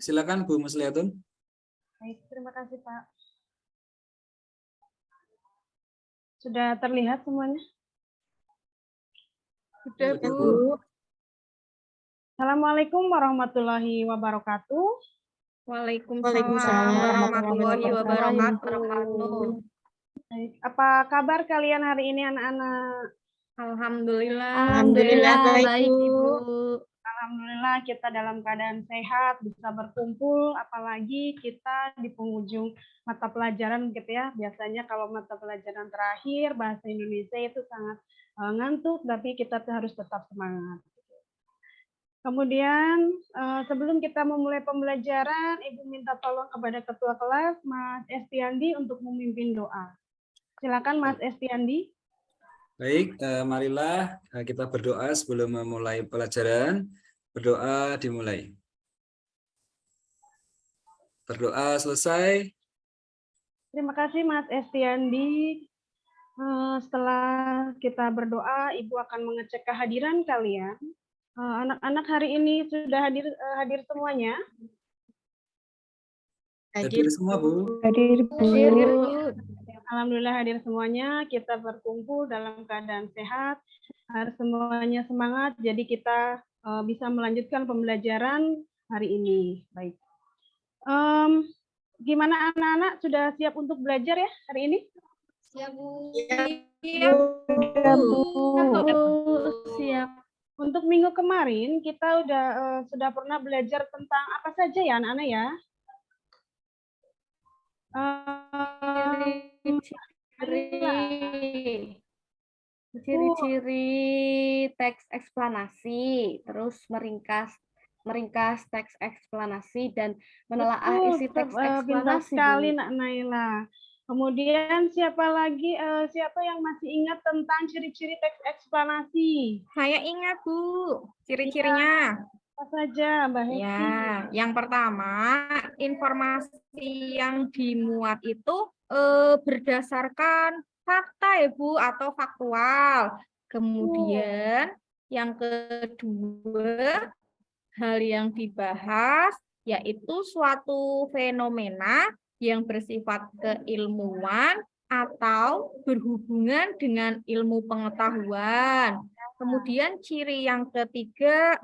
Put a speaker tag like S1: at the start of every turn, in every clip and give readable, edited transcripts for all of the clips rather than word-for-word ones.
S1: Silakan Bu Muslihatun.
S2: Baik, terima kasih Pak. Sudah terlihat semuanya?
S3: Sudah,
S1: Sudah,
S3: Bu.
S2: Assalamualaikum warahmatullahi wabarakatuh.
S3: Waalaikumsalam warahmatullahi wabarakatuh.
S2: Baik, apa kabar kalian hari ini anak-anak?
S3: Alhamdulillah baik, Ibu.
S2: Alhamdulillah kita dalam keadaan sehat, bisa berkumpul, apalagi kita di penghujung mata pelajaran gitu ya. Biasanya kalau mata pelajaran terakhir bahasa Indonesia itu sangat ngantuk, tapi kita harus tetap semangat. Kemudian sebelum kita memulai pembelajaran, Ibu minta tolong kepada Ketua Kelas, Mas Estiandi, untuk memimpin doa. Silakan Mas Estiandi.
S1: Baik, marilah kita berdoa sebelum memulai pelajaran. Berdoa dimulai. Berdoa selesai.
S2: Terima kasih Mas Estiandi. Setelah kita berdoa, Ibu akan mengecek kehadiran kalian. Anak-anak hari ini sudah hadir semuanya?
S1: Hadir semua, Bu.
S2: Hadir, Bu. Alhamdulillah hadir semuanya. Kita berkumpul dalam keadaan sehat. Harus semuanya semangat. Jadi kita bisa melanjutkan pembelajaran hari ini. Baik. Gimana anak-anak, sudah siap untuk belajar ya hari ini?
S3: Siap, Bu.
S2: Sudah, Bu. Siap. Untuk minggu kemarin kita sudah pernah belajar tentang apa saja ya anak-anak ya?
S3: Ciri-ciri teks eksplanasi, terus meringkas teks eksplanasi dan menelaah isi teks
S2: Pintar
S3: eksplanasi.
S2: sekali Nak Naila. Kemudian siapa lagi, siapa yang masih ingat tentang ciri-ciri teks eksplanasi?
S4: Saya ingat, Bu, ciri-cirinya.
S2: Apa saja, Mbak Hesti?
S4: Ya, yang pertama, informasi yang dimuat itu berdasarkan fakta ya, Bu, atau faktual. Kemudian yang kedua, hal yang dibahas yaitu suatu fenomena yang bersifat keilmuan atau berhubungan dengan ilmu pengetahuan. Kemudian ciri yang ketiga,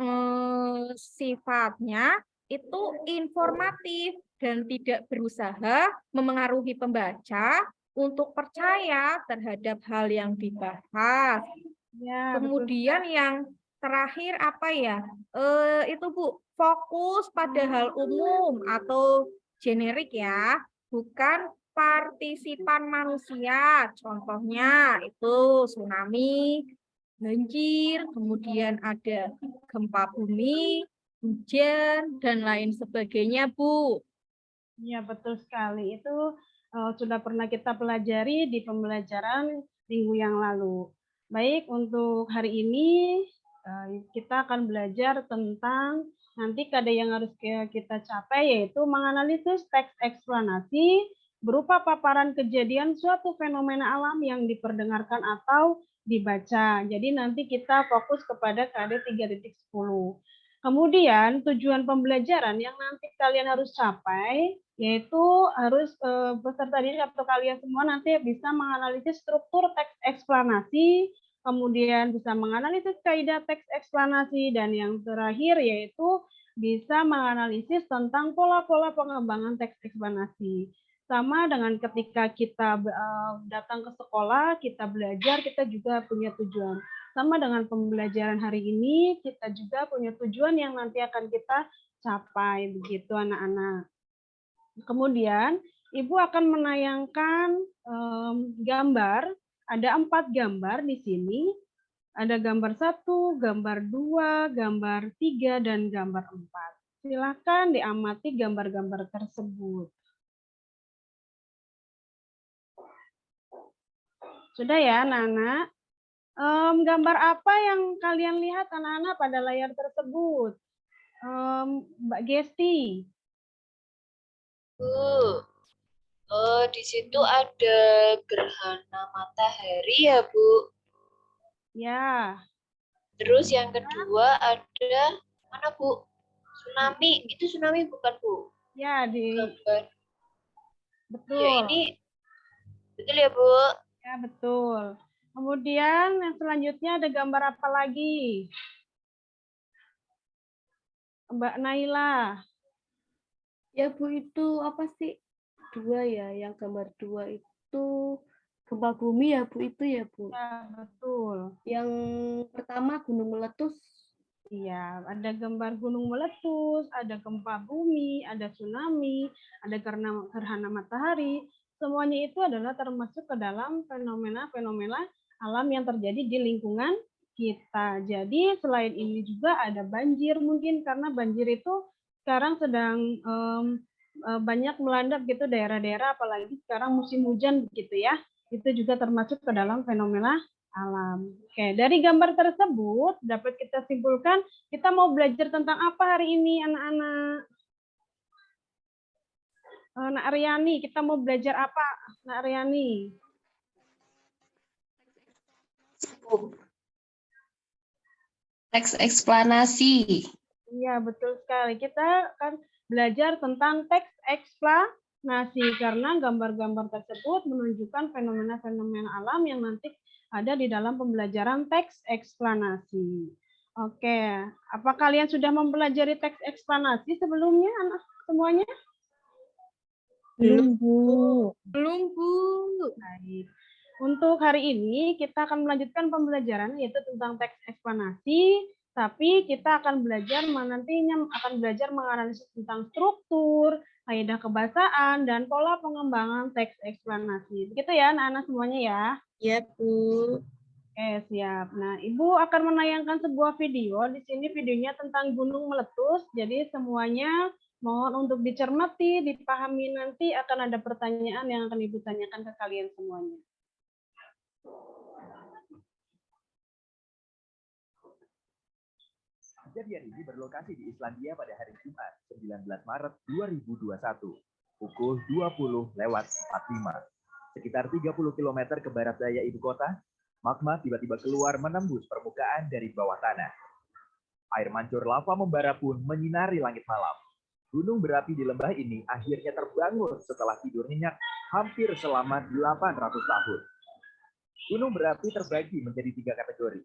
S4: sifatnya itu informatif dan tidak berusaha memengaruhi pembaca untuk percaya terhadap hal yang dibahas.
S2: Ya,
S4: kemudian yang terakhir apa ya? Itu Bu, fokus pada hal umum atau generik ya, bukan partisipan manusia. Contohnya itu tsunami, banjir, kemudian ada gempa bumi, hujan, dan lain sebagainya, Bu.
S2: Iya, betul sekali. Itu sudah pernah kita pelajari di pembelajaran minggu yang lalu. Baik, untuk hari ini kita akan belajar tentang nanti kada yang harus kita capai, yaitu menganalisis teks eksplanasi berupa paparan kejadian suatu fenomena alam yang diperdengarkan atau dibaca. Jadi nanti kita fokus kepada KD 3.10. Kemudian tujuan pembelajaran yang nanti kalian harus capai yaitu harus peserta didik atau kalian semua nanti bisa menganalisis struktur teks eksplanasi, kemudian bisa menganalisis kaidah teks eksplanasi, dan yang terakhir yaitu bisa menganalisis tentang pola-pola pengembangan teks eksplanasi. Sama dengan ketika kita datang ke sekolah, kita belajar, kita juga punya tujuan. Sama dengan pembelajaran hari ini, kita juga punya tujuan yang nanti akan kita capai, begitu anak-anak. Kemudian, Ibu akan menayangkan gambar, ada 4 gambar di sini. Ada gambar 1, gambar 2, gambar 3, dan gambar 4. Silakan diamati gambar-gambar tersebut. Sudah ya, anak-anak? Gambar apa yang kalian lihat anak-anak pada layar tersebut? Mbak Gesti.
S5: Di situ ada gerhana matahari ya, Bu.
S2: Ya.
S5: Terus yang kedua ada mana, Bu? Tsunami, itu tsunami bukan, Bu?
S2: Ya,
S5: Gambar. Ya,
S2: betul.
S5: ini betul ya, Bu?
S2: Ya, betul. Kemudian yang selanjutnya ada gambar apa lagi? Mbak Naila.
S3: Ya Bu, itu apa sih? 2 ya, yang gambar 2 itu gempa bumi ya Bu, itu ya Bu.
S2: Ya, betul.
S3: Yang pertama gunung meletus.
S2: Iya, ada gambar gunung meletus, ada gempa bumi, ada tsunami, ada gerhana matahari. Semuanya itu adalah termasuk ke dalam fenomena-fenomena alam yang terjadi di lingkungan kita. Jadi selain ini juga ada banjir mungkin karena banjir itu sekarang sedang banyak melanda gitu daerah-daerah, apalagi sekarang musim hujan begitu ya. Itu juga termasuk ke dalam fenomena alam. Oke, dari gambar tersebut dapat kita simpulkan kita mau belajar tentang apa hari ini anak-anak? Nak Aryani, kita mau belajar apa? Nak Aryani?
S6: Teks eksplanasi.
S2: Iya, betul sekali. Kita akan belajar tentang teks eksplanasi karena gambar-gambar tersebut menunjukkan fenomena-fenomena alam yang nanti ada di dalam pembelajaran teks eksplanasi. Oke, apa kalian sudah mempelajari teks eksplanasi sebelumnya, anak semuanya?
S4: Belum, Bu. Belum, Bu.
S2: Baik. Untuk hari ini kita akan melanjutkan pembelajaran yaitu tentang teks eksplanasi, tapi kita akan belajar nantinya akan belajar menganalisis tentang struktur, kaidah kebahasaan, dan pola pengembangan teks eksplanasi. Begitu ya anak-anak semuanya ya?
S4: Ya, Bu.
S2: Oke, siap. Nah, Ibu akan menayangkan sebuah video. Di sini videonya tentang gunung meletus. Jadi semuanya mohon untuk dicermati, dipahami, nanti akan ada pertanyaan yang akan Ibu tanyakan ke kalian semuanya.
S7: Kejadian ini berlokasi di Islandia pada hari Jumat, 19 Maret 2021, pukul 20:45. Sekitar 30 km ke barat daya ibu kota, magma tiba-tiba keluar menembus permukaan dari bawah tanah. Air mancur lava membara pun menyinari langit malam. Gunung berapi di lembah ini akhirnya terbangun setelah tidur nyenyak hampir selama 800 tahun. Gunung berapi terbagi menjadi 3 kategori,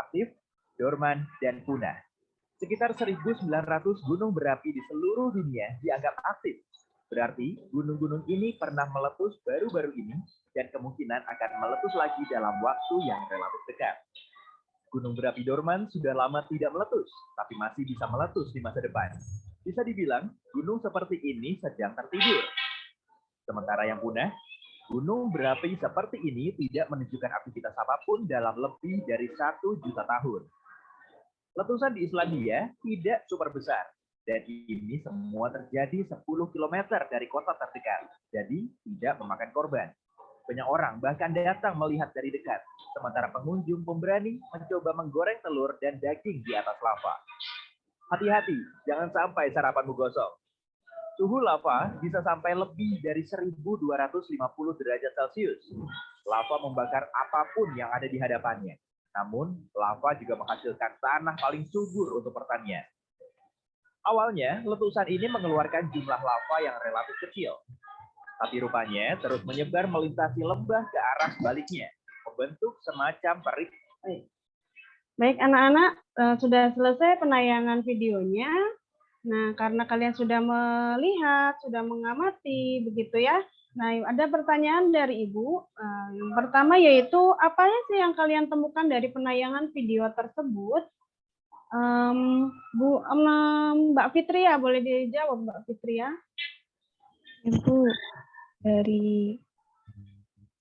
S7: aktif, dorman, dan punah. Sekitar 1.900 gunung berapi di seluruh dunia dianggap aktif. Berarti gunung-gunung ini pernah meletus baru-baru ini dan kemungkinan akan meletus lagi dalam waktu yang relatif dekat. Gunung berapi dorman sudah lama tidak meletus, tapi masih bisa meletus di masa depan. Bisa dibilang, gunung seperti ini sedang tertidur. Sementara yang punah, gunung berapi seperti ini tidak menunjukkan aktivitas apapun dalam lebih dari 1 juta tahun. Letusan di Islandia tidak super besar, dan ini semua terjadi 10 km dari kota terdekat, jadi tidak memakan korban. Banyak orang bahkan datang melihat dari dekat, sementara pengunjung pemberani mencoba menggoreng telur dan daging di atas lava. Hati-hati, jangan sampai sarapanmu gosong. Suhu lava bisa sampai lebih dari 1.250 derajat Celcius. Lava membakar apapun yang ada di hadapannya. Namun, lava juga menghasilkan tanah paling subur untuk pertanian. Awalnya, letusan ini mengeluarkan jumlah lava yang relatif kecil. Tapi rupanya terus menyebar melintasi lembah ke arah sebaliknya, membentuk semacam perik.
S2: Baik, anak-anak, sudah selesai penayangan videonya. Nah, karena kalian sudah melihat, sudah mengamati, begitu ya. Nah, ada pertanyaan dari Ibu. Yang pertama yaitu, apa sih yang kalian temukan dari penayangan video tersebut? Mbak Fitria, boleh dijawab Mbak Fitria?
S8: Ibu, dari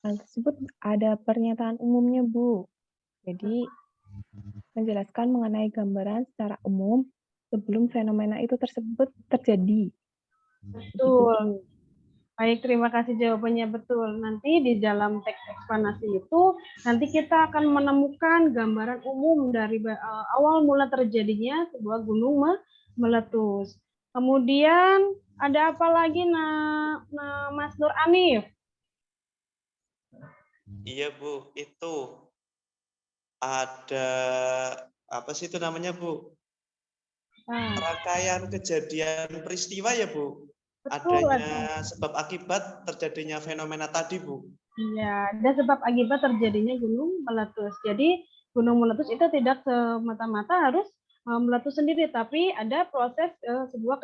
S8: hal tersebut ada pernyataan umumnya, Bu. Jadi, menjelaskan mengenai gambaran secara umum sebelum fenomena itu tersebut terjadi.
S2: Betul. Baik, terima kasih jawabannya betul. Nanti di dalam teks eksplanasi itu, nanti kita akan menemukan gambaran umum dari awal mula terjadinya sebuah gunung meletus. Kemudian ada apa lagi, Mas Nur Anif?
S9: Iya, Bu, itu ada apa sih itu namanya, Bu?
S2: Nah,
S9: rangkaian kejadian peristiwa ya, Bu.
S2: betul,
S9: Adanya sebab akibat terjadinya fenomena tadi, Bu.
S2: iya, ada sebab akibat terjadinya gunung meletus. Jadi gunung meletus itu tidak semata-mata harus meletus sendiri, tapi ada proses sebuah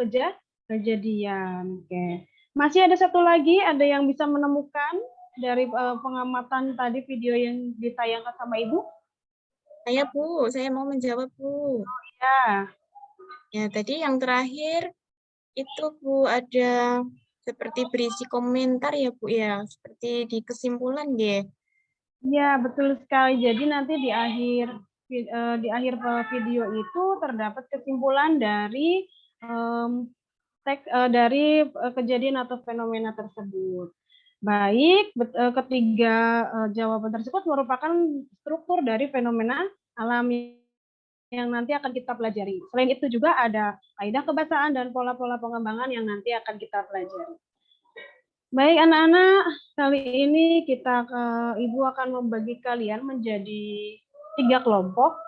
S2: kejadian. Oke. Masih ada satu lagi, ada yang bisa menemukan dari pengamatan tadi video yang ditayangkan sama Ibu?
S4: Saya, Bu. Saya mau menjawab, Bu.
S2: Ya.
S4: Ya, tadi yang terakhir itu, Bu, ada seperti berisi komentar ya, Bu, ya. Seperti di kesimpulan, ya.
S2: Ya, betul sekali. Jadi nanti di akhir video itu terdapat kesimpulan dari kejadian atau fenomena tersebut. Baik, ketiga jawaban tersebut merupakan struktur dari fenomena alam yang nanti akan kita pelajari. Selain itu juga ada kaidah kebahasaan dan pola-pola pengembangan yang nanti akan kita pelajari. Baik anak-anak, kali ini Ibu akan membagi kalian menjadi 3 kelompok.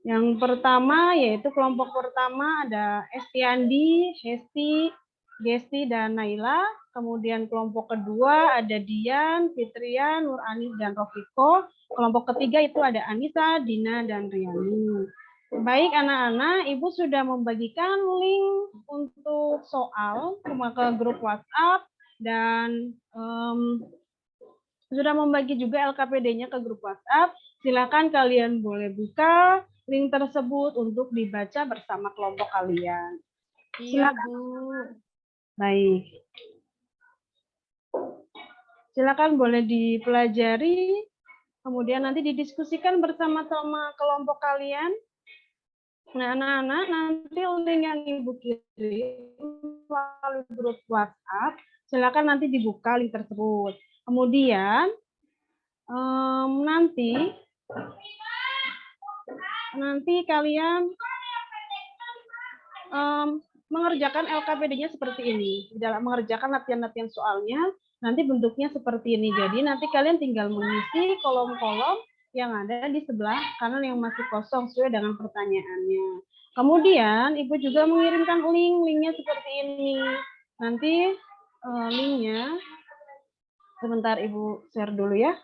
S2: Yang pertama yaitu kelompok pertama ada Estiandi, Hesti, Gesti, dan Naila. Kemudian kelompok kedua ada Dian, Fitrian, Nur Anis, dan Rofiko. Kelompok ketiga itu ada Anissa, Dina, dan Riani. Baik anak-anak, Ibu sudah membagikan link untuk soal ke grup WhatsApp dan sudah membagi juga LKPD-nya ke grup WhatsApp. Silakan kalian boleh buka link tersebut untuk dibaca bersama kelompok kalian.
S4: Iya,
S2: Silakan.
S4: Bu.
S2: Baik. Silakan boleh dipelajari, kemudian nanti didiskusikan bersama-sama kelompok kalian. Nah, anak-anak, nanti link yang Ibu kirim melalui grup WhatsApp, silakan nanti dibuka link tersebut. Kemudian nanti kalian mengerjakan LKPD-nya seperti ini. Dalam mengerjakan latihan-latihan soalnya, nanti bentuknya seperti ini. Jadi nanti kalian tinggal mengisi kolom-kolom yang ada di sebelah kanan yang masih kosong sesuai dengan pertanyaannya. Kemudian Ibu juga mengirimkan linknya seperti ini. Nanti linknya sebentar Ibu share dulu ya.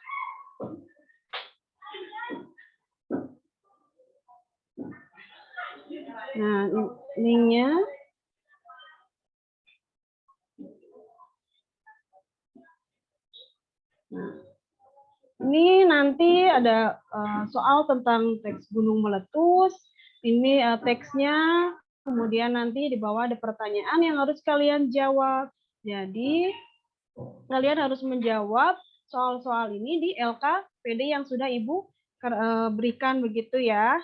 S2: Nah, linknya ini nanti ada soal tentang teks gunung meletus. Ini teksnya, kemudian nanti di bawah ada pertanyaan yang harus kalian jawab. Jadi kalian harus menjawab soal-soal ini di LKPD yang sudah Ibu berikan begitu ya.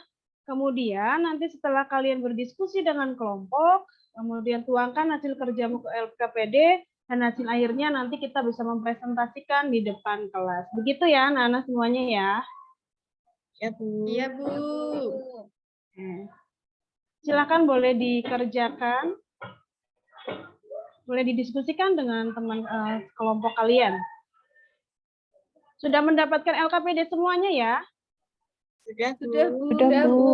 S2: Kemudian nanti setelah kalian berdiskusi dengan kelompok, kemudian tuangkan hasil kerjamu ke LKPD, dan hasil akhirnya nanti kita bisa mempresentasikan di depan kelas. Begitu ya anak-anak semuanya ya.
S4: Ya, Bu.
S3: Iya, Bu.
S2: Silakan boleh dikerjakan, boleh didiskusikan dengan teman kelompok kalian. Sudah mendapatkan LKPD semuanya ya?
S4: Sudah, Bu.
S8: Bu.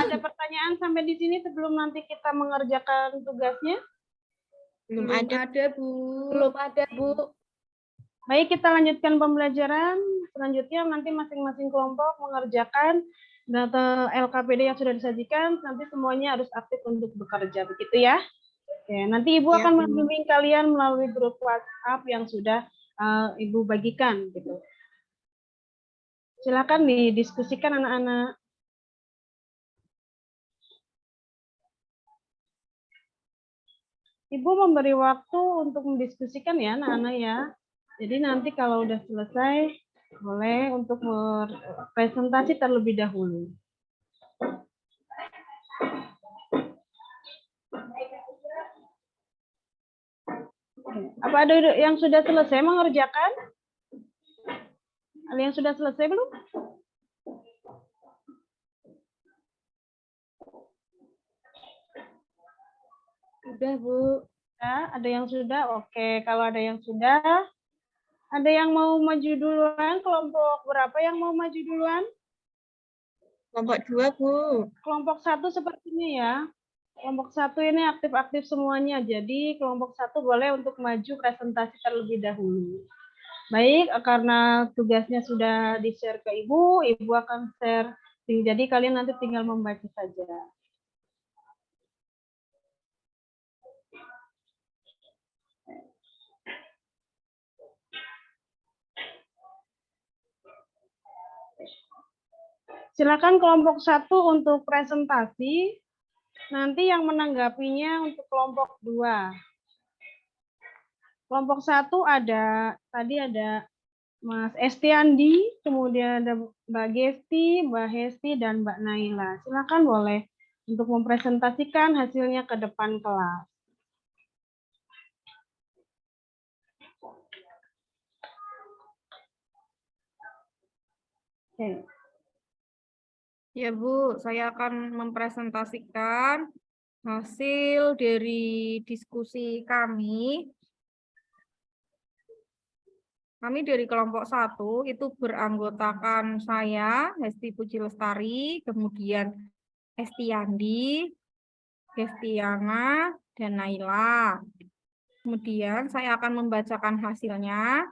S2: Ada pertanyaan sampai di sini sebelum nanti kita mengerjakan tugasnya?
S4: Belum ada, Bu.
S3: Belum ada, Bu.
S2: Baik, kita lanjutkan pembelajaran. Selanjutnya nanti masing-masing kelompok mengerjakan data LKPD yang sudah disajikan. Nanti semuanya harus aktif untuk bekerja, begitu ya? Oke, nanti Ibu
S4: Ya,
S2: akan
S4: Bu.
S2: membimbing kalian melalui grup WhatsApp yang sudah Ibu bagikan, gitu. Silakan didiskusikan anak-anak. Ibu memberi waktu untuk mendiskusikan ya anak-anak ya. Jadi nanti kalau udah selesai, boleh untuk presentasi terlebih dahulu. Apa ada yang sudah selesai mengerjakan? Ada yang sudah selesai belum?
S3: Sudah, Bu.
S2: Ya, ada yang sudah? Oke, kalau ada yang sudah, ada yang mau maju duluan? Kelompok berapa yang mau maju duluan?
S4: Kelompok 2, Bu.
S2: Kelompok 1 sepertinya ya. Kelompok 1 ini aktif-aktif semuanya. Jadi kelompok 1 boleh untuk maju presentasi terlebih dahulu. Baik, karena tugasnya sudah di-share ke Ibu, Ibu akan share. Jadi kalian nanti tinggal membaca saja. Silakan kelompok 1 untuk presentasi. Nanti yang menanggapinya untuk kelompok 2. Kelompok 1 tadi ada Mas Estiandi, kemudian ada Mbak Gesti, Mbak Hesti, dan Mbak Naila. Silakan boleh untuk mempresentasikan hasilnya ke depan kelas. Oke.
S10: Ya Bu, saya akan mempresentasikan hasil dari diskusi kami. Kami dari kelompok 1 itu beranggotakan saya, Hesti Puji Lestari, kemudian Estiandi, Gestiana, dan Naila. Kemudian saya akan membacakan hasilnya.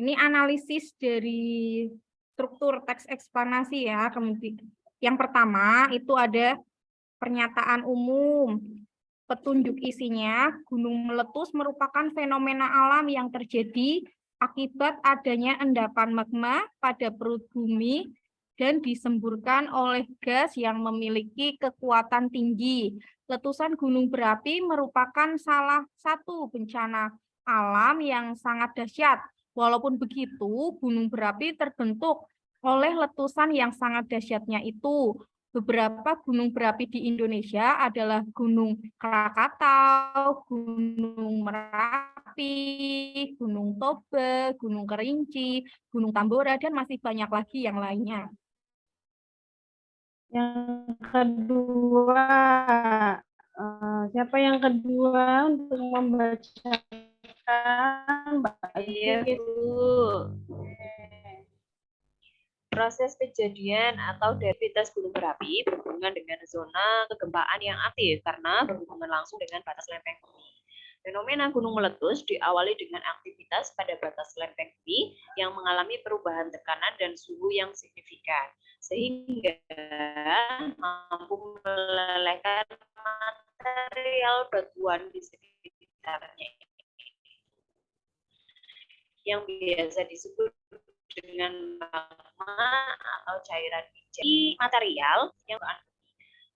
S10: Ini analisis dari struktur teks eksplanasi ya. Kemudian yang pertama itu ada pernyataan umum. Petunjuk isinya, gunung meletus merupakan fenomena alam yang terjadi akibat adanya endapan magma pada perut bumi dan disemburkan oleh gas yang memiliki kekuatan tinggi. Letusan gunung berapi merupakan salah satu bencana alam yang sangat dahsyat. Walaupun begitu, gunung berapi terbentuk oleh letusan yang sangat dahsyatnya itu. Beberapa gunung berapi di Indonesia adalah Gunung Krakatau, Gunung Merapi, Gunung Toba, Gunung Kerinci, Gunung Tambora, dan masih banyak lagi yang lainnya.
S2: Yang kedua, siapa yang kedua untuk membacakan?
S5: Iya, Bu. Proses kejadian atau aktivitas gunung berapi berhubungan dengan zona kegempaan yang aktif karena berhubungan langsung dengan batas lempeng bumi. Fenomena gunung meletus diawali dengan aktivitas pada batas lempeng bumi yang mengalami perubahan tekanan dan suhu yang signifikan, sehingga mampu melelehkan material batuan di sekitarnya, yang biasa disebut dengan magma atau cairan biji. Material yang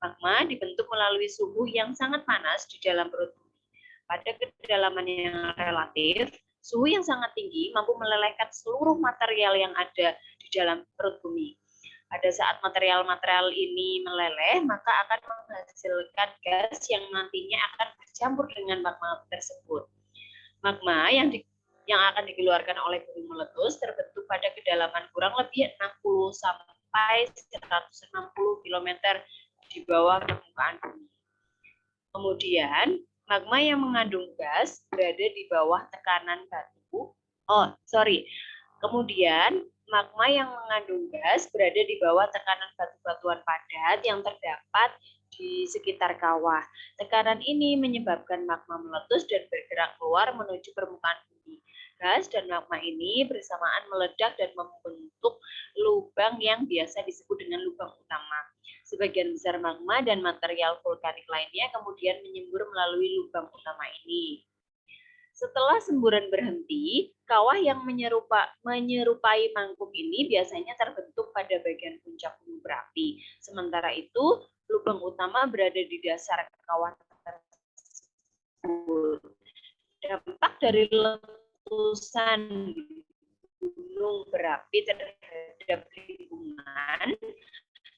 S5: magma dibentuk melalui suhu yang sangat panas di dalam perut bumi. Pada kedalaman yang relatif, suhu yang sangat tinggi mampu melelehkan seluruh material yang ada di dalam perut bumi. Pada saat material-material ini meleleh, maka akan menghasilkan gas yang nantinya akan bercampur dengan magma tersebut. Magma yang akan dikeluarkan oleh gunung meletus terbentuk pada kedalaman kurang lebih 60 sampai 160 km di bawah permukaan bumi. Kemudian, magma yang mengandung gas berada di bawah tekanan batu. Kemudian, magma yang mengandung gas berada di bawah tekanan batu-batuan padat yang terdapat di sekitar kawah. Tekanan ini menyebabkan magma meletus dan bergerak keluar menuju permukaan bumi. Gas dan magma ini bersamaan meledak dan membentuk lubang yang biasa disebut dengan lubang utama. Sebagian besar magma dan material vulkanik lainnya kemudian menyembur melalui lubang utama ini. Setelah semburan berhenti, kawah yang menyerupai mangkuk ini biasanya terbentuk pada bagian puncak gunung berapi. Sementara itu, lubang utama berada di dasar kawah tersebut. Dampak dari letusan gunung berapi terhadap lingkungan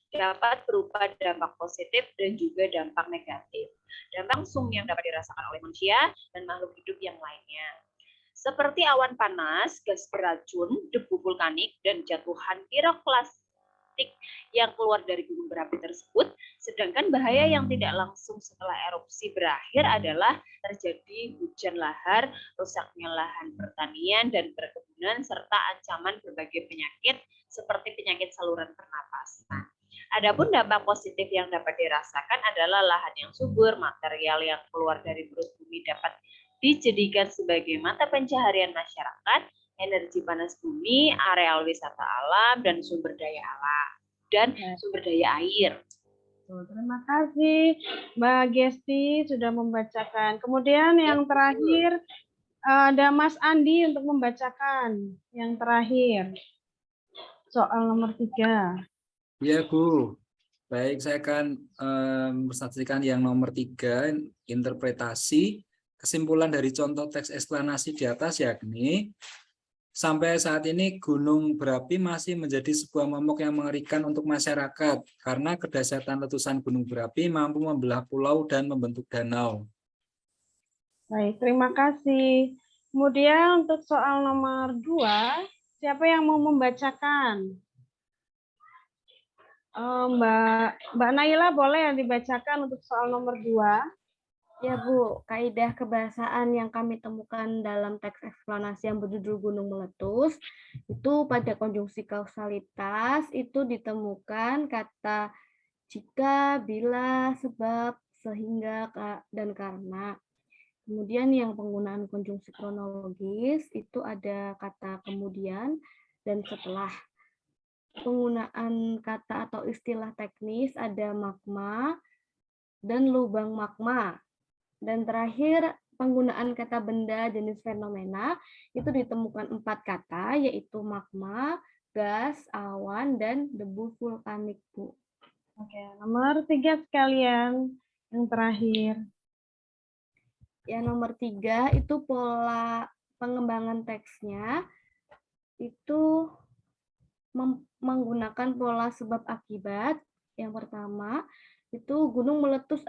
S5: dapat berupa dampak positif dan juga dampak negatif. Dampak langsung yang dapat dirasakan oleh manusia dan makhluk hidup yang lainnya, seperti awan panas, gas beracun, debu vulkanik, dan jatuhan titik yang keluar dari gunung berapi tersebut, sedangkan bahaya yang tidak langsung setelah erupsi berakhir adalah terjadi hujan lahar, rusaknya lahan pertanian dan perkebunan, serta ancaman berbagai penyakit seperti penyakit saluran pernapasan. Adapun dampak positif yang dapat dirasakan adalah lahan yang subur, material yang keluar dari perut bumi dapat dijadikan sebagai mata pencaharian masyarakat, energi panas bumi, areal wisata alam, dan sumber daya alam, dan sumber daya air.
S2: Terima kasih Mbak Gesti sudah membacakan. Kemudian yang terakhir ada Mas Andi untuk membacakan yang terakhir. Soal nomor 3.
S1: Ya, Bu. Baik, saya akan mempresentasikan yang nomor 3, interpretasi. Kesimpulan dari contoh teks eksplanasi di atas yakni, sampai saat ini gunung berapi masih menjadi sebuah momok yang mengerikan untuk masyarakat karena kedahsyatan letusan gunung berapi mampu membelah pulau dan membentuk danau.
S2: Baik, terima kasih. Kemudian untuk soal nomor 2, siapa yang mau membacakan? Mbak Naila boleh yang dibacakan untuk soal nomor 2?
S3: Ya Bu, kaidah kebahasaan yang kami temukan dalam teks eksplanasi yang berjudul Gunung Meletus, itu pada konjungsi kausalitas itu ditemukan kata jika, bila, sebab, sehingga, dan karena. Kemudian yang penggunaan konjungsi kronologis itu ada kata kemudian dan setelah. Penggunaan kata atau istilah teknis ada magma dan lubang magma. Dan terakhir, penggunaan kata benda jenis fenomena itu ditemukan 4 kata, yaitu magma, gas, awan, dan debu vulkanik, Bu.
S2: Oke, nomor 3 sekalian, yang terakhir.
S3: Ya, nomor 3 itu pola pengembangan teksnya, itu menggunakan pola sebab akibat. Yang pertama, itu gunung meletus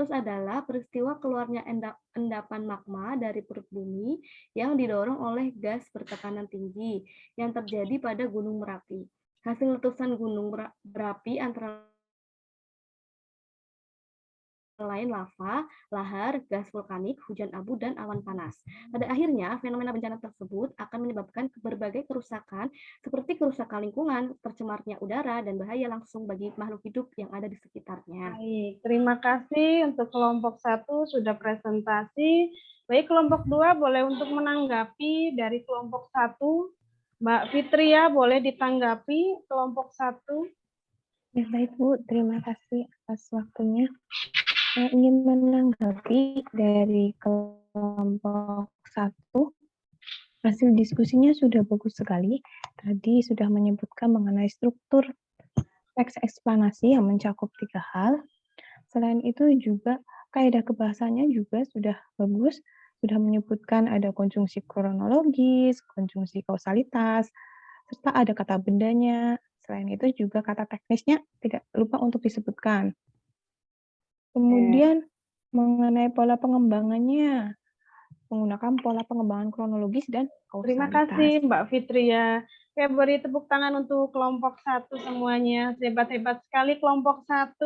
S3: adalah peristiwa keluarnya endapan magma dari perut bumi yang didorong oleh gas bertekanan tinggi yang terjadi pada Gunung Merapi. Hasil letusan gunung berapi antara lain lava, lahar, gas vulkanik, hujan abu, dan awan panas. Pada akhirnya, fenomena bencana tersebut akan menyebabkan berbagai kerusakan seperti kerusakan lingkungan, tercemarnya udara, dan bahaya langsung bagi makhluk hidup yang ada di sekitarnya.
S2: Baik, terima kasih untuk kelompok 1 sudah presentasi. Baik, kelompok 2 boleh untuk menanggapi dari kelompok 1. Mbak Fitria boleh ditanggapi kelompok 1.
S8: Ya, baik Bu, terima kasih atas waktunya. Saya ingin menanggapi dari kelompok 1. Hasil diskusinya sudah bagus sekali. Tadi sudah menyebutkan mengenai struktur teks eksplanasi yang mencakup 3 hal. Selain itu juga kaidah kebahasannya juga sudah bagus, sudah menyebutkan ada konjungsi kronologis, konjungsi kausalitas, serta ada kata bendanya. Selain itu juga kata teknisnya tidak lupa untuk disebutkan. Kemudian mengenai pola pengembangannya, menggunakan pola pengembangan kronologis dan kausalitas.
S2: Terima kasih Mbak Fitria. Oke, beri tepuk tangan untuk kelompok 1 semuanya. Hebat-hebat sekali kelompok 1.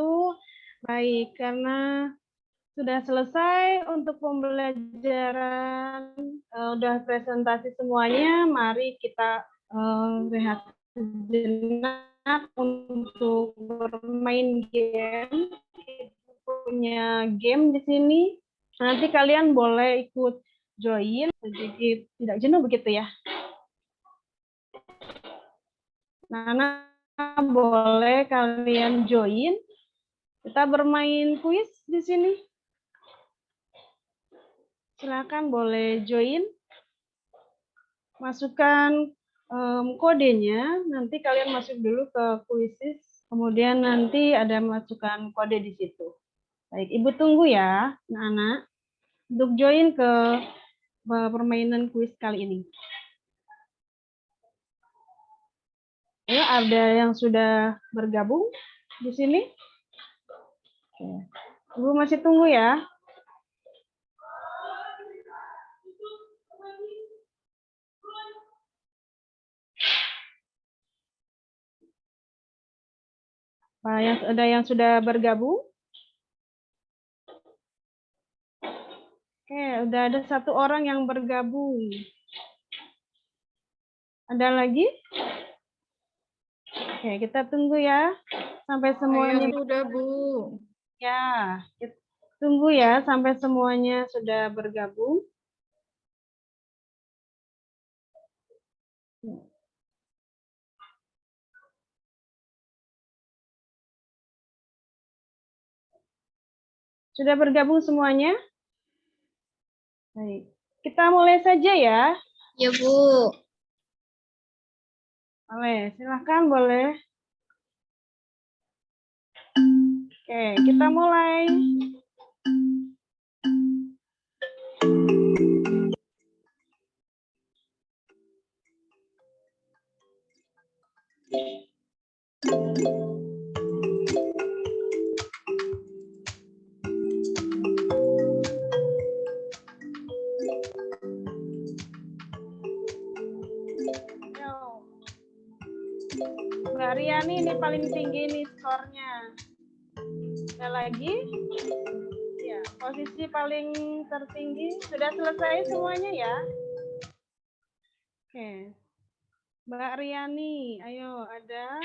S2: Baik, karena sudah selesai untuk pembelajaran, udah presentasi semuanya, mari kita rehat sejenak untuk bermain game. Kita punya game di sini. Nanti kalian boleh ikut join, sedikit tidak jenuh begitu ya. Nana boleh kalian join. Kita bermain kuis di sini. Silakan boleh join. Masukkan kodenya. Nanti kalian masuk dulu ke kuisis. Kemudian nanti ada masukkan kode di situ. Baik, Ibu tunggu ya, anak-anak, untuk join ke permainan kuis kali ini. Ya, ada yang sudah bergabung di sini? Ibu masih tunggu ya. Ada yang sudah bergabung? Oke, udah ada 1 orang yang bergabung. Ada lagi? Oke, kita tunggu ya sampai semuanya.
S10: Sudah, Bu.
S2: Ya, kita tunggu ya sampai semuanya sudah bergabung. Sudah bergabung semuanya? Baik, kita mulai saja ya.
S4: Ya, Bu.
S2: Boleh, silahkan boleh. Oke, kita mulai. Mbak Riani ini paling tinggi nih skornya. Ada lagi? Ya, posisi paling tertinggi. Sudah selesai semuanya ya? Oke. Mbak Riani, ayo ada.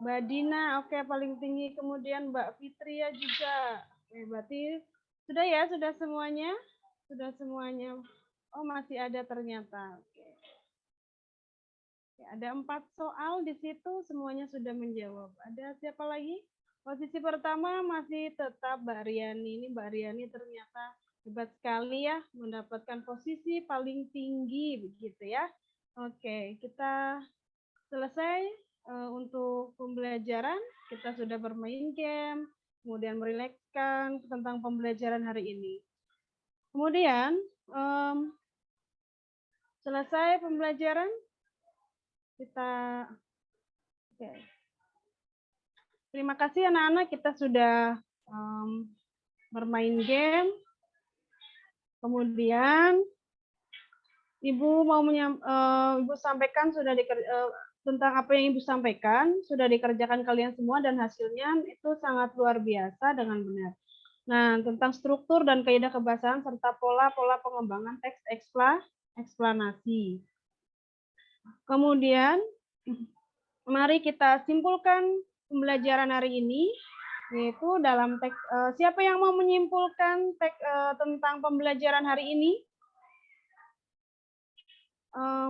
S2: Mbak Dina, oke paling tinggi. Kemudian Mbak Fitria juga. Oke, berarti sudah ya, sudah semuanya? Sudah semuanya. Oh, masih ada ternyata. Oke. Ya, ada 4 soal di situ, semuanya sudah menjawab. Ada siapa lagi? Posisi pertama masih tetap Mbak Riani. Ini Mbak Riani ternyata hebat sekali ya, mendapatkan posisi paling tinggi begitu ya. Oke, kita selesai untuk pembelajaran. Kita sudah bermain game, kemudian merilekskan tentang pembelajaran hari ini. Kemudian selesai pembelajaran, kita oke. Terima kasih anak-anak, kita sudah bermain game. Kemudian Ibu mau Ibu sampaikan sudah tentang apa yang Ibu sampaikan sudah dikerjakan kalian semua dan hasilnya itu sangat luar biasa dengan benar. Nah, tentang struktur dan kaidah kebahasaan serta pola-pola pengembangan teks eksplanasi. Kemudian mari kita simpulkan pembelajaran hari ini, yaitu dalam teks. Siapa yang mau menyimpulkan teks tentang pembelajaran hari ini?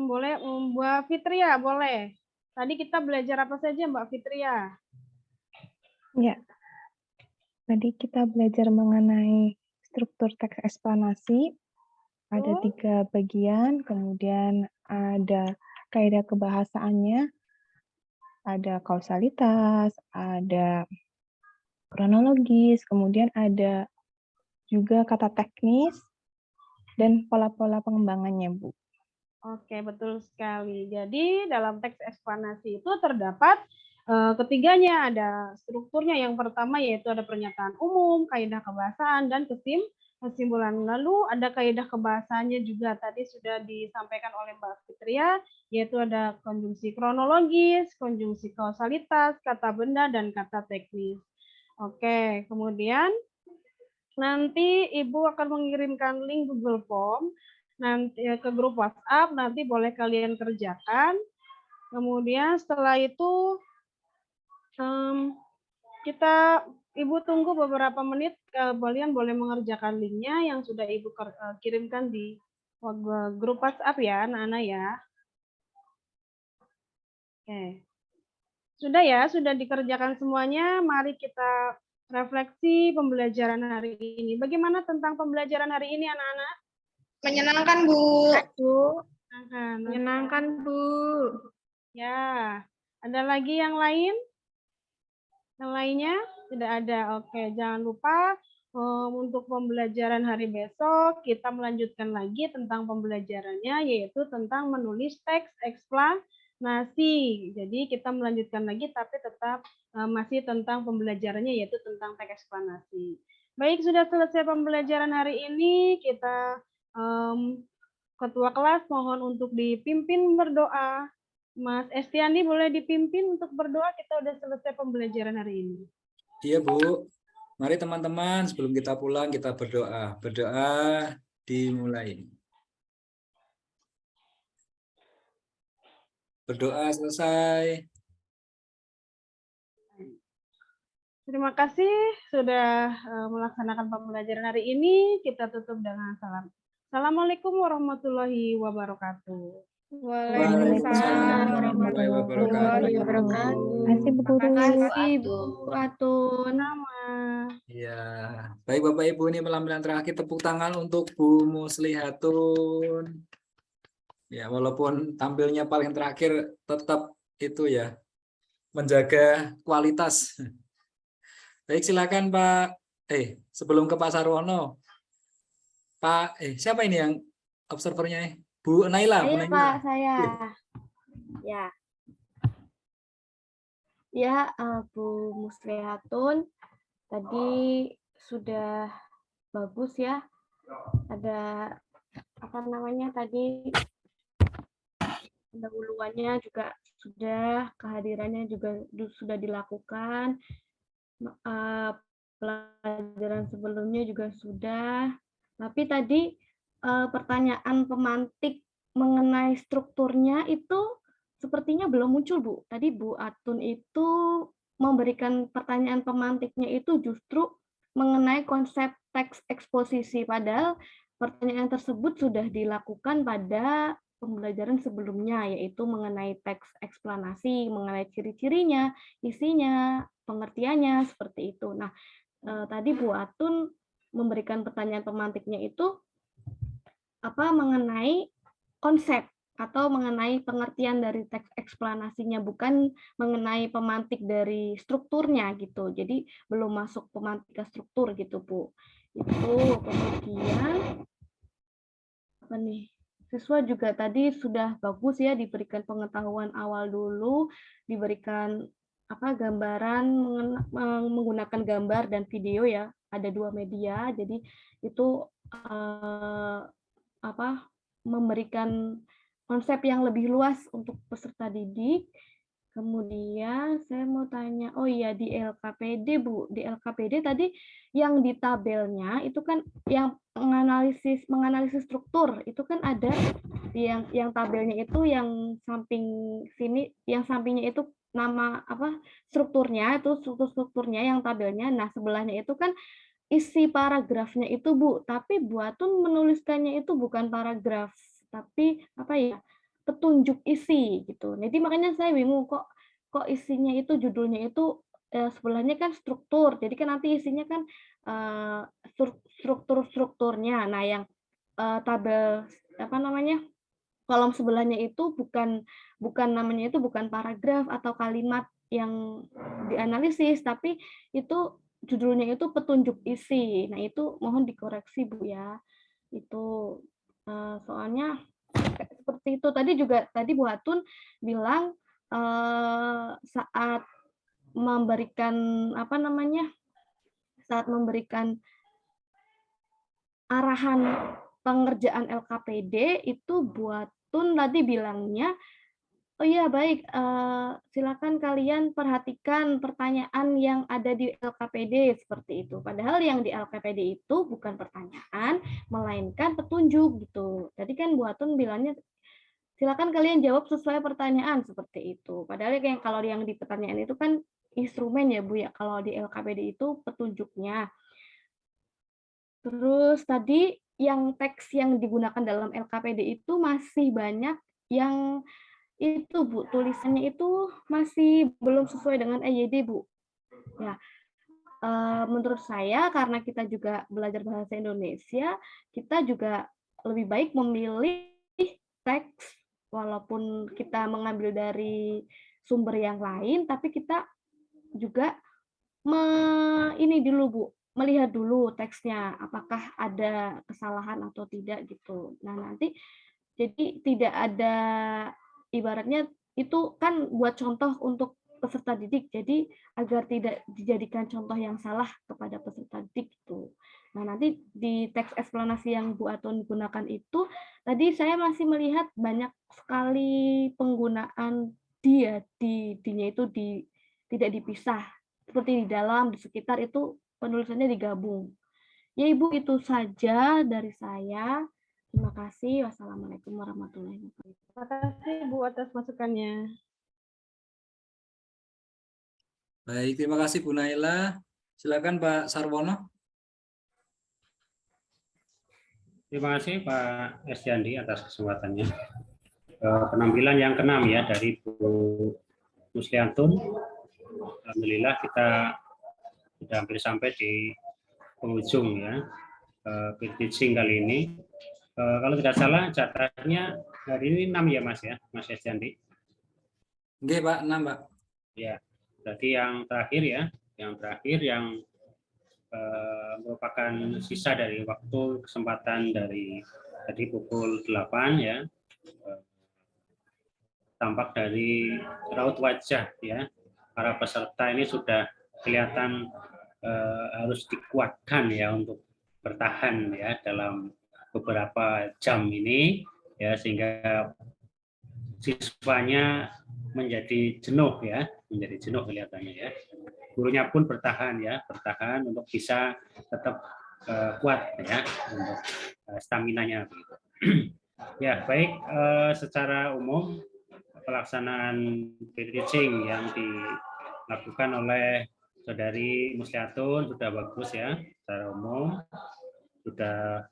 S2: Boleh, Mbak Fitria, boleh. Tadi kita belajar apa saja, Mbak Fitria?
S8: Ya, tadi kita belajar mengenai struktur teks eksplanasi. Ada 3 bagian, kemudian ada kaidah kebahasaannya, ada kausalitas, ada kronologis, kemudian ada juga kata teknis, dan pola-pola pengembangannya, Bu.
S2: Oke, betul sekali. Jadi dalam teks eksplanasi itu terdapat ketiganya, ada strukturnya. Yang pertama yaitu ada pernyataan umum, kaidah kebahasaan, dan kesimpulan. Lalu ada kaidah kebahasaannya juga tadi sudah disampaikan oleh Mbak Fitria, yaitu ada konjungsi kronologis, konjungsi kausalitas, kata benda, dan kata teknis. Oke, kemudian nanti Ibu akan mengirimkan link Google Form nanti ke grup WhatsApp, nanti boleh kalian kerjakan. Kemudian setelah itu Ibu tunggu beberapa menit, kalian boleh mengerjakan linknya yang sudah Ibu kirimkan di grup WhatsApp ya, anak-anak ya. Oke. Sudah ya, sudah dikerjakan semuanya. Mari kita refleksi pembelajaran hari ini. Bagaimana tentang pembelajaran hari ini, anak-anak?
S4: Menyenangkan, Bu.
S10: Menyenangkan, Bu.
S2: Ya, ada lagi yang lain? Yang lainnya? Tidak ada. Oke, jangan lupa untuk pembelajaran hari besok, kita melanjutkan lagi tentang pembelajarannya, yaitu tentang menulis teks eksplanasi. Jadi kita melanjutkan lagi, tapi tetap masih tentang pembelajarannya, yaitu tentang teks eksplanasi. Baik, sudah selesai pembelajaran hari ini. Kita Ketua kelas mohon untuk dipimpin berdoa. Mas Estiani boleh dipimpin untuk berdoa, kita udah selesai pembelajaran hari ini.
S1: Iya, Bu. Mari teman-teman, sebelum kita pulang, kita berdoa. Berdoa dimulai. Berdoa selesai.
S2: Terima kasih sudah melaksanakan pembelajaran hari ini. Kita tutup dengan salam. Assalamualaikum warahmatullahi wabarakatuh.
S10: Waalaikumsalam
S1: warahmatullahi
S10: warahmatullahi wabarakatuh.
S8: Terima kasih Bu Guru.
S3: Terima kasih Bu Atun.
S2: Sama.
S1: Ya, baik Bapak Ibu, ini pelampiasan terakhir, tepuk tangan untuk Bu Muslihatun. Ya, walaupun tampilnya paling terakhir, tetap itu ya, menjaga kualitas. Baik, silakan Pak. Sebelum ke Pak Sarwono, Pak, siapa ini yang observernya? Bu Naila. Bu
S3: Saya
S1: Naila.
S3: Pak, saya. Ya. Ya, Bu Muslihatun, tadi sudah bagus ya. Ada apa namanya tadi, pendahuluannya juga sudah, kehadirannya juga sudah dilakukan, pelajaran sebelumnya juga sudah. Tapi tadi pertanyaan pemantik mengenai strukturnya itu sepertinya belum muncul, Bu. Tadi Bu Atun itu memberikan pertanyaan pemantiknya itu justru mengenai konsep teks eksposisi, padahal pertanyaan tersebut sudah dilakukan pada pembelajaran sebelumnya, yaitu mengenai teks eksplanasi, mengenai ciri-cirinya, isinya, pengertiannya, seperti itu. Nah, tadi Bu Atun memberikan pertanyaan pemantiknya itu mengenai konsep atau mengenai pengertian dari teks eksplanasinya, bukan mengenai pemantik dari strukturnya gitu. Jadi belum masuk pemantik ke struktur gitu, Bu. Itu kemudian apa nih? Siswa juga tadi sudah bagus ya, diberikan pengetahuan awal dulu, diberikan gambaran menggunakan gambar dan video ya, ada 2 media, jadi itu memberikan konsep yang lebih luas untuk peserta didik. Kemudian saya mau tanya, oh iya, di LKPD Bu, di LKPD tadi yang di tabelnya itu kan yang menganalisis struktur, itu kan ada yang tabelnya itu yang samping sini, yang sampingnya itu nama strukturnya, itu strukturnya yang tabelnya. Nah, sebelahnya itu kan isi paragrafnya itu, Bu, tapi Bu Atun menuliskannya itu bukan paragraf, tapi petunjuk isi gitu. Jadi makanya saya bingung kok isinya itu, judulnya itu sebelahnya kan struktur. Jadi kan nanti isinya kan strukturnya. Nah, yang tabel kolom sebelahnya itu bukan namanya itu bukan paragraf atau kalimat yang dianalisis, tapi itu judulnya itu petunjuk isi. Nah, itu mohon dikoreksi Bu ya. Itu soalnya seperti itu. Tadi Bu Atun bilang saat memberikan arahan pengerjaan LKPD itu Bu Atun tadi bilangnya, oh iya baik, silakan kalian perhatikan pertanyaan yang ada di LKPD seperti itu. Padahal yang di LKPD itu bukan pertanyaan, melainkan petunjuk gitu. Tadi kan Bu Atun bilangnya silakan kalian jawab sesuai pertanyaan seperti itu. Padahal kalau yang di pertanyaan itu kan instrumen ya Bu ya. Kalau di LKPD itu petunjuknya. Terus tadi yang teks yang digunakan dalam LKPD itu masih banyak yang itu Bu, tulisannya itu masih belum sesuai dengan EYD Bu. Ya, menurut saya karena kita juga belajar bahasa Indonesia, kita juga lebih baik memilih teks walaupun kita mengambil dari sumber yang lain, tapi kita juga melihat dulu teksnya apakah ada kesalahan atau tidak gitu. Nah, nanti jadi tidak ada, ibaratnya itu kan buat contoh untuk peserta didik, jadi agar tidak dijadikan contoh yang salah kepada peserta didik itu. Nah, nanti di teks eksplanasi yang Bu Atun gunakan itu, tadi saya masih melihat banyak sekali penggunaan dia, di-nya itu tidak dipisah, seperti di dalam, di sekitar itu penulisannya digabung. Ya Ibu, itu saja dari saya. Terima kasih. Wassalamualaikum warahmatullahi wabarakatuh.
S2: Terima kasih Bu atas masukannya.
S1: Baik, terima kasih Bu Naila. Silakan Pak Sarwono.
S11: Terima kasih Pak Esdiandi atas kesempatannya. Penampilan yang ke-6 ya dari Bu Musliantun. Alhamdulillah kita sudah hampir sampai di penghujung ya peer teaching kali ini. Kalau tidak salah catatnya hari ini 6 ya Mas ya, Mas Esdiandi.
S1: Oke Pak, 6 Pak.
S11: Ya, berarti yang terakhir ya, yang merupakan sisa dari waktu kesempatan dari tadi pukul 8 ya, tampak dari raut wajah ya para peserta ini sudah kelihatan harus dikuatkan ya untuk bertahan ya dalam beberapa jam ini ya, sehingga siswanya menjadi jenuh ya, kelihatannya ya. Gurunya pun bertahan untuk bisa tetap kuat ya untuk stamina-nya begitu. Ya, baik, secara umum pelaksanaan peer teaching yang dilakukan oleh Saudari Musliatun sudah bagus ya, secara umum sudah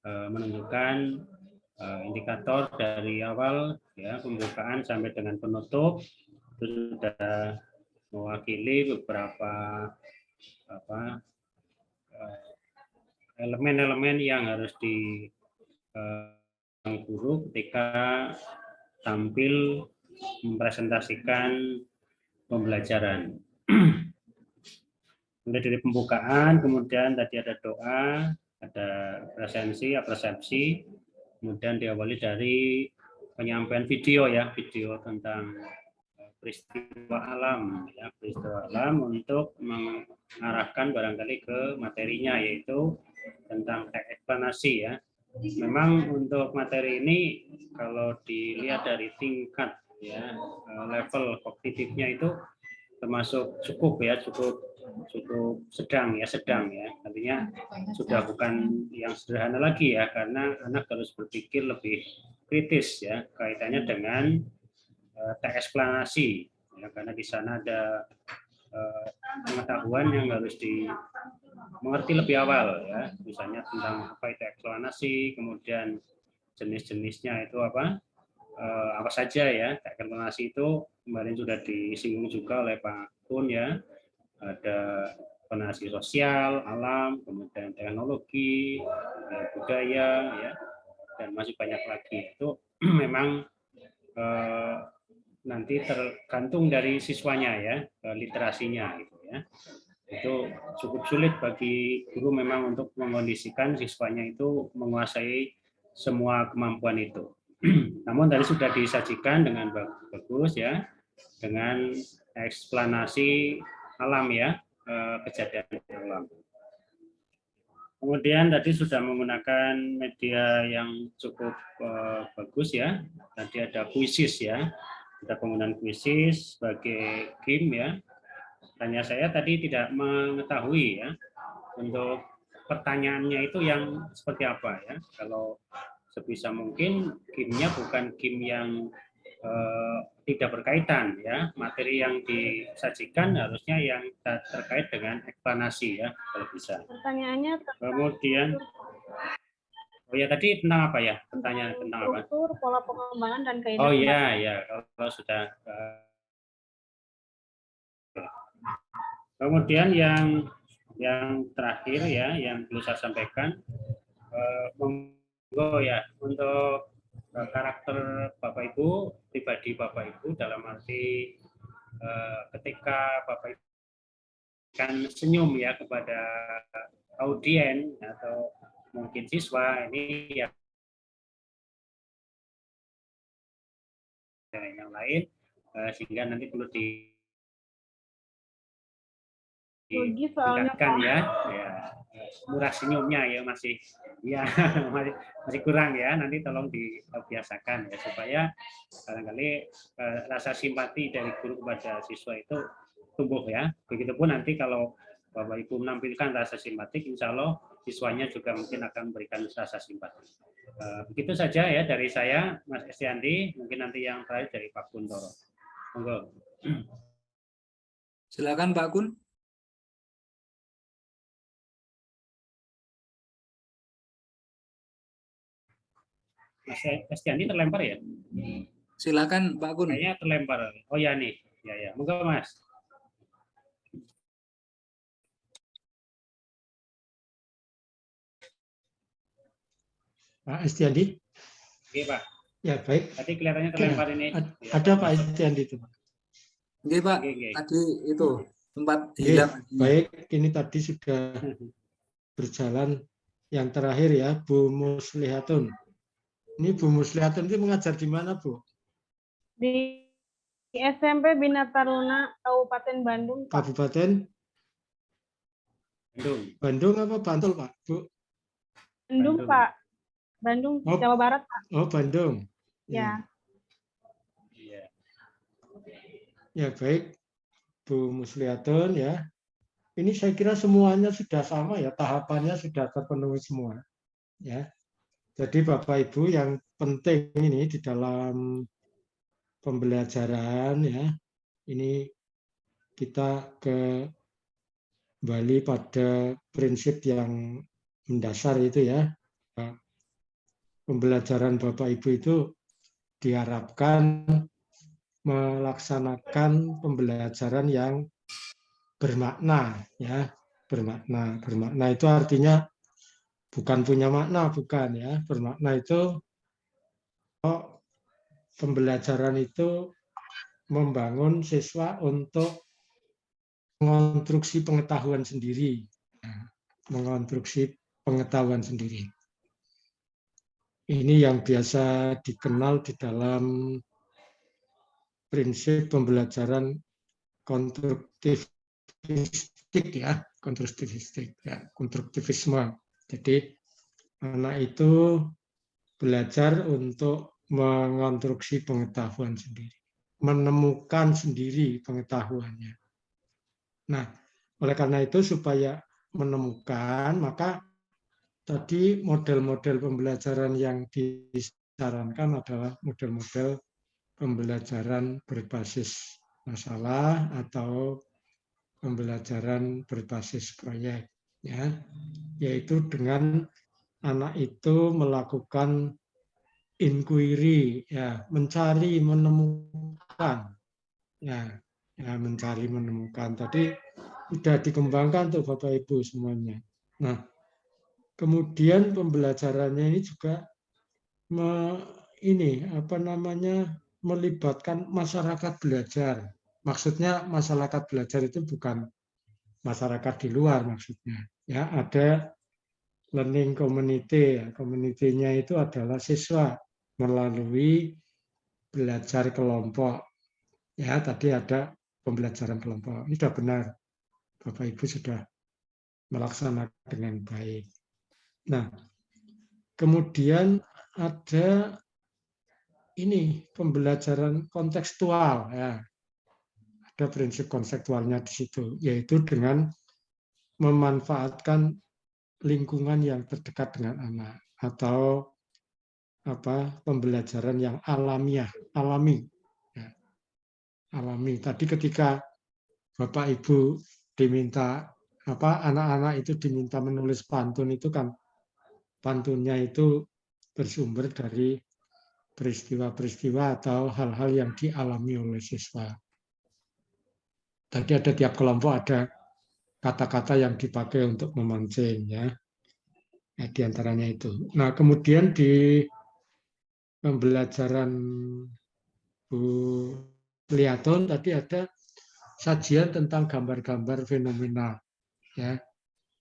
S11: menunjukkan indikator dari awal ya pembukaan sampai dengan penutup itu sudah mewakili beberapa elemen-elemen yang harus di guru ketika tampil mempresentasikan pembelajaran. Mulai dari pembukaan, kemudian tadi ada doa, ada persepsi, kemudian diawali dari penyampaian video ya, video tentang peristiwa alam ya, peristiwa alam untuk mengarahkan barangkali ke materinya, yaitu tentang teks eksplanasi ya. Memang untuk materi ini kalau dilihat dari tingkat ya level kognitifnya itu termasuk cukup sedang ya, artinya sudah bukan yang sederhana lagi ya, karena anak harus berpikir lebih kritis ya kaitannya dengan teks eksplanasi ya, karena di sana ada pengetahuan yang harus dimengerti lebih awal ya, misalnya tentang apa itu eksplanasi, kemudian jenis-jenisnya itu apa saja ya. Teks eksplanasi itu kemarin sudah disinggung juga oleh Pak Kun ya, ada eksplanasi sosial, alam, kemudian teknologi, budaya ya, dan masih banyak lagi. Itu memang nanti tergantung dari siswanya ya, literasinya gitu ya. Itu cukup sulit bagi guru memang untuk mengkondisikan siswanya itu menguasai semua kemampuan itu. Namun tadi sudah disajikan dengan bagus ya, dengan eksplanasi alam ya, kejadian alam. Kemudian tadi sudah menggunakan media yang cukup bagus ya. Tadi ada kuisis ya, ada penggunaan kuisis sebagai game ya. Tanya saya tadi tidak mengetahui ya untuk pertanyaannya itu yang seperti apa ya. Kalau sebisa mungkin game-nya bukan game yang tidak berkaitan ya, materi yang disajikan harusnya yang terkait dengan eksplanasi ya kalau bisa.
S2: Pertanyaannya
S11: kemudian tadi tentang apa ya, pertanyaan tentang apa?
S2: Struktur, pola pengembangan dan kaidah.
S11: Oh iya ya, kalau sudah kemudian yang terakhir ya yang perlu saya sampaikan, monggo ya untuk karakter Bapak Ibu, pribadi Bapak Ibu, dalam arti ketika Bapak Ibu kan senyum ya kepada audien atau mungkin siswa ini ya yang lain, sehingga nanti perlu
S2: Rugi soalnya,
S11: ditingkatkan
S2: Pak.
S11: ya murah senyumnya ya masih masih kurang ya, nanti tolong dibiasakan ya supaya barangkali rasa simpati dari guru kepada siswa itu tumbuh ya. Begitupun nanti kalau Bapak Ibu menampilkan rasa simpatik, insya Allah siswanya juga mungkin akan memberikan rasa simpati. Begitu saja ya dari saya, Mas Estiandi. Mungkin nanti yang terakhir dari Pak Kuntoro. Monggo.
S1: Silakan Pak Kun.
S11: Mas Estiandi terlempar ya?
S1: Silakan Pak Kun.
S11: Kayaknya terlempar. Oh ya nih, ya. Monggo Mas.
S12: Pak Estiandi.
S11: Oke Pak.
S12: Ya baik.
S11: Tadi kelihatannya terlempar ini.
S12: Ada Pak Estiandi itu.
S1: Oke Pak. Tadi itu tempat hilang.
S12: Baik, ini tadi sudah berjalan yang terakhir ya, Bu Muslihatun. Ini Bu Muslihatun itu mengajar di mana, Bu?
S2: Di SMP Bina Taruna Kabupaten Bandung, Pak.
S12: Kabupaten Bandung apa Bantul, Pak? Bu?
S2: Bandung, Pak. Bandung, Jawa Barat, Pak.
S12: Oh, Bandung.
S2: Ya.
S12: Ya, baik. Bu Muslihatun ya. Ini saya kira semuanya sudah sama ya, tahapannya sudah terpenuhi semua. Ya. Jadi Bapak Ibu yang penting ini di dalam pembelajaran ya, ini kita kembali pada prinsip yang mendasar itu ya. Pembelajaran Bapak Ibu itu diharapkan melaksanakan pembelajaran yang bermakna ya, bermakna itu artinya bukan punya makna, bukan ya. Bermakna itu pembelajaran itu membangun siswa untuk mengonstruksi pengetahuan sendiri, mengonstruksi pengetahuan sendiri. Ini yang biasa dikenal di dalam prinsip pembelajaran konstruktivistik ya, konstruktivisme. Jadi anak itu belajar untuk mengonstruksi pengetahuan sendiri, menemukan sendiri pengetahuannya. Nah, oleh karena itu supaya menemukan, maka tadi model-model pembelajaran yang disarankan adalah model-model pembelajaran berbasis masalah atau pembelajaran berbasis proyek, ya, yaitu dengan anak itu melakukan inquiry, ya, mencari, menemukan, ya, mencari, menemukan. Tadi sudah dikembangkan tuh Bapak Ibu semuanya. Nah, kemudian pembelajarannya ini juga melibatkan masyarakat belajar. Maksudnya masyarakat belajar itu bukan masyarakat di luar maksudnya. Ya, ada learning community. Community-nya itu adalah siswa melalui belajar kelompok. Ya, tadi ada pembelajaran kelompok. Ini sudah benar. Bapak Ibu sudah melaksanakan dengan baik. Nah, kemudian ada ini pembelajaran kontekstual, ya. Ada prinsip konseptualnya di situ, yaitu dengan memanfaatkan lingkungan yang terdekat dengan anak atau pembelajaran yang alami. Ya. Alami. Tadi ketika Bapak Ibu diminta anak-anak itu diminta menulis pantun itu kan pantunnya itu bersumber dari peristiwa-peristiwa atau hal-hal yang dialami oleh siswa. Tadi ada tiap kelompok ada kata-kata yang dipakai untuk memancing, ya. Di antaranya itu. Nah, kemudian di pembelajaran Bu Liaton tadi ada sajian tentang gambar-gambar fenomena, ya,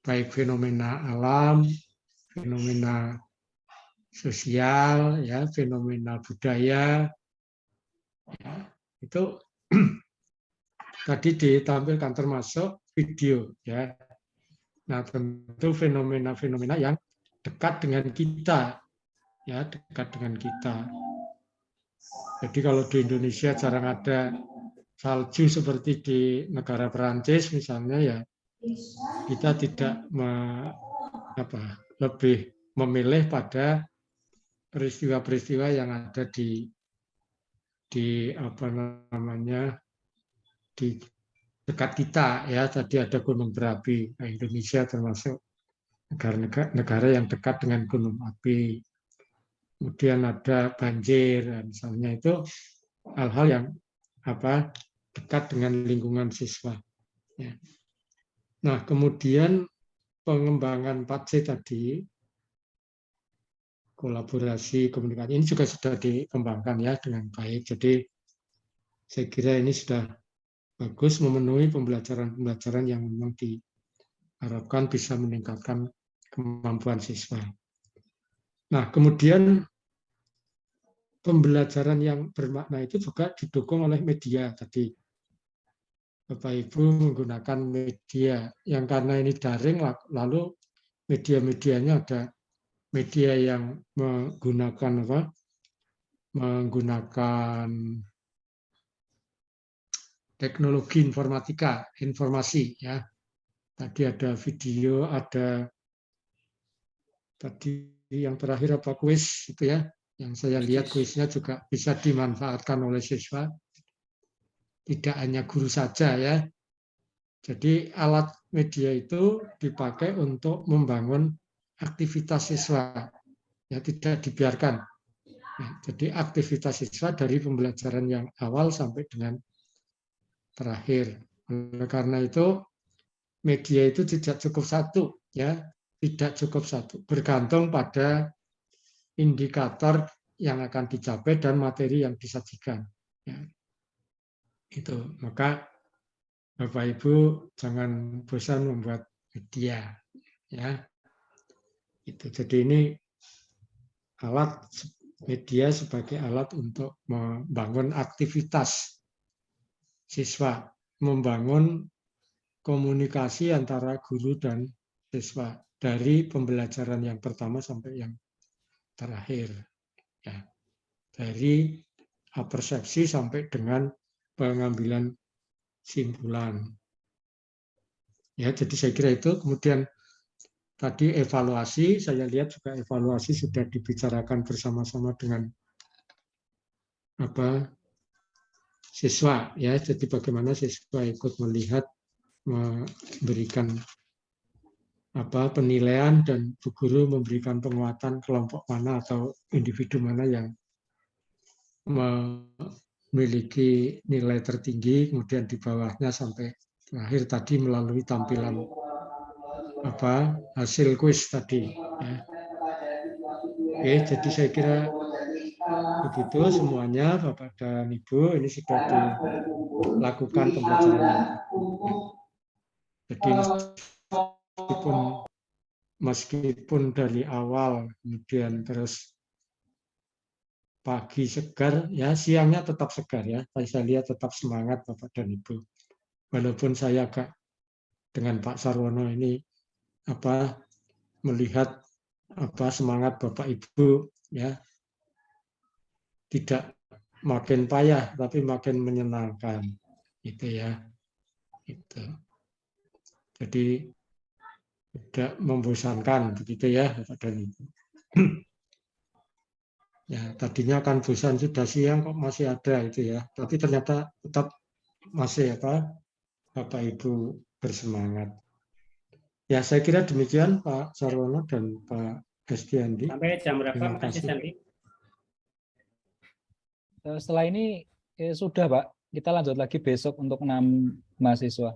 S12: baik fenomena alam, fenomena sosial, ya, fenomena budaya, ya, itu tadi ditampilkan termasuk video ya. Nah, tentu fenomena-fenomena yang dekat dengan kita ya, dekat dengan kita. Jadi kalau di Indonesia jarang ada salju seperti di negara Perancis misalnya ya, kita tidak lebih memilih pada peristiwa-peristiwa yang ada di di dekat kita ya. Tadi ada gunung berapi. Nah, Indonesia termasuk negara yang dekat dengan gunung api. Kemudian ada banjir, misalnya itu hal-hal yang dekat dengan lingkungan siswa. Ya. Nah, kemudian pengembangan 4C tadi, kolaborasi, komunikasi, ini juga sudah dikembangkan ya dengan baik. Jadi saya kira ini sudah bagus memenuhi pembelajaran-pembelajaran yang memang diharapkan bisa meningkatkan kemampuan siswa. Nah, kemudian pembelajaran yang bermakna itu juga didukung oleh media tadi. Bapak Ibu menggunakan media yang karena ini daring, lalu media-medianya ada media yang menggunakan teknologi informatika, informasi ya. Tadi ada video, ada tadi yang terakhir kuis itu ya. Yang saya lihat kuisnya juga bisa dimanfaatkan oleh siswa. Tidak hanya guru saja ya. Jadi alat media itu dipakai untuk membangun aktivitas siswa. Ya, tidak dibiarkan. Ya, jadi aktivitas siswa dari pembelajaran yang awal sampai dengan terakhir. Oleh karena itu media itu tidak cukup satu ya, tidak cukup satu. Bergantung pada indikator yang akan dicapai dan materi yang disajikan. Ya. Itu, maka Bapak Ibu jangan bosan membuat media, ya. Itu, jadi ini alat media sebagai alat untuk membangun aktivitas siswa, membangun komunikasi antara guru dan siswa dari pembelajaran yang pertama sampai yang terakhir, ya. Dari persepsi sampai dengan pengambilan simpulan. Ya, jadi saya kira itu. Kemudian tadi evaluasi, saya lihat juga evaluasi sudah dibicarakan bersama-sama dengan siswa, ya. Jadi bagaimana siswa ikut melihat, memberikan penilaian, dan bu guru memberikan penguatan kelompok mana atau individu mana yang memiliki nilai tertinggi, kemudian di bawahnya sampai terakhir tadi melalui tampilan hasil kuis tadi. Ya. Oke, jadi saya kira begitu semuanya, Bapak dan Ibu, ini sudah dilakukan pembelajaran. Jadi meskipun dari awal, kemudian terus pagi segar, ya siangnya tetap segar ya. Saya lihat tetap semangat Bapak dan Ibu. Walaupun saya agak dengan Pak Sarwono ini melihat semangat Bapak Ibu ya tidak makin payah tapi makin menyenangkan, gitu ya. Itu. Jadi tidak membosankan, begitu ya Bapak dan Ibu. Ya, tadinya kan bosan sudah siang kok masih ada itu ya. Tapi ternyata tetap masih Bapak Ibu bersemangat. Ya, saya kira demikian Pak Sarwono dan Pak Estiandi.
S11: Sampai jam berapa Pak Estiandi?
S1: Setelah ini sudah Pak. Kita lanjut lagi besok untuk 6 mahasiswa.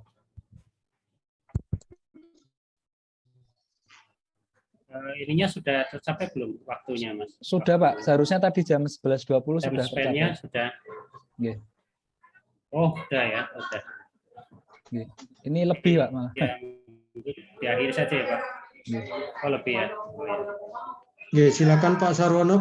S11: Ininya sudah tercapai belum waktunya, Mas?
S1: Sudah, Pak. Seharusnya tadi jam 11.20 sudah tercapai.
S11: Sudah.
S1: Okay.
S11: Oh, sudah ya, sudah.
S1: Okay. Ini lebih, Pak, malah.
S11: Ya, di akhir saja ya, Pak.
S1: Okay.
S11: Oh, lebih ya. Oh, ya.
S12: Silakan Pak Sarwono.